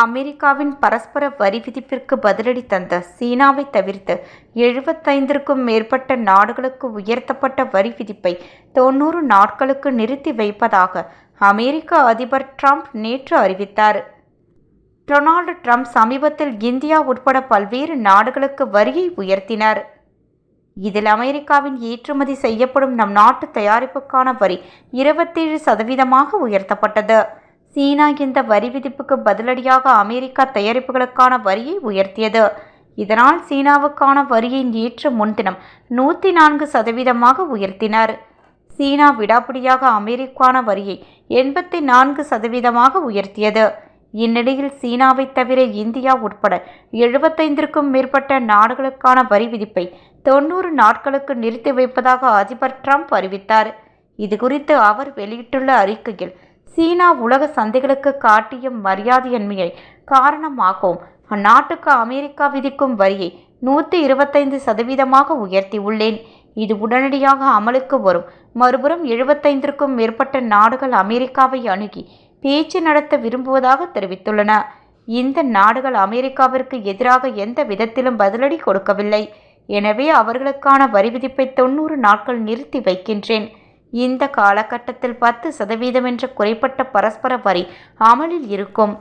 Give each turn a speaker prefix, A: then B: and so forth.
A: அமெரிக்காவின் பரஸ்பர வரி விதிப்பிற்கு பதிலடி தந்த சீனாவை தவிர்த்து 75க்கும் மேற்பட்ட நாடுகளுக்கு உயர்த்தப்பட்ட வரி விதிப்பை 90 நாட்களுக்கு நிறுத்தி வைப்பதாக அமெரிக்க அதிபர் ட்ரம்ப் நேற்று அறிவித்தார். டொனால்டு ட்ரம்ப் சமீபத்தில் இந்தியா உட்பட பல்வேறு நாடுகளுக்கு வரியை உயர்த்தினார். இதில் அமெரிக்காவின் ஏற்றுமதி செய்யப்படும் நம் நாட்டு தயாரிப்புக்கான வரி 27% உயர்த்தப்பட்டது. சீனா இந்த வரி விதிப்புக்கு பதிலடியாக அமெரிக்கா தயாரிப்புகளுக்கான வரியை உயர்த்தியது. இதனால் சீனாவுக்கான வரியை நேற்று முன்தினம் 104% உயர்த்தினார். சீனா விடாப்பிடியாக அமெரிக்கான வரியை 84% உயர்த்தியது. இந்நிலையில் சீனாவை தவிர இந்தியா உட்பட 75க்கும் மேற்பட்ட நாடுகளுக்கான வரி விதிப்பை 90 நாட்களுக்கு நிறுத்தி வைப்பதாக அதிபர் ட்ரம்ப் அறிவித்தார். இதுகுறித்து அவர் வெளியிட்டுள்ள அறிக்கையில், சீனா உலக சந்தைகளுக்கு காட்டிய மரியாதையின்மையை காரணமாகவும் அந்நாட்டுக்கு அமெரிக்கா விதிக்கும் வரியை 125% உயர்த்தியுள்ளேன். இது உடனடியாக அமலுக்கு வரும். மறுபுறம் 75க்கும் மேற்பட்ட நாடுகள் அமெரிக்காவை அணுகி பேச்சு நடத்த விரும்புவதாக தெரிவித்துள்ளன. இந்த நாடுகள் அமெரிக்காவிற்கு எதிராக எந்த விதத்திலும் பதிலடி கொடுக்கவில்லை. எனவே அவர்களுக்கான வரி விதிப்பை 90 நாட்கள் நிறுத்தி வைக்கின்றேன். இந்த காலகட்டத்தில் 10% என்ற குறைப்பட்ட பரஸ்பர வரி அமலில் இருக்கும்.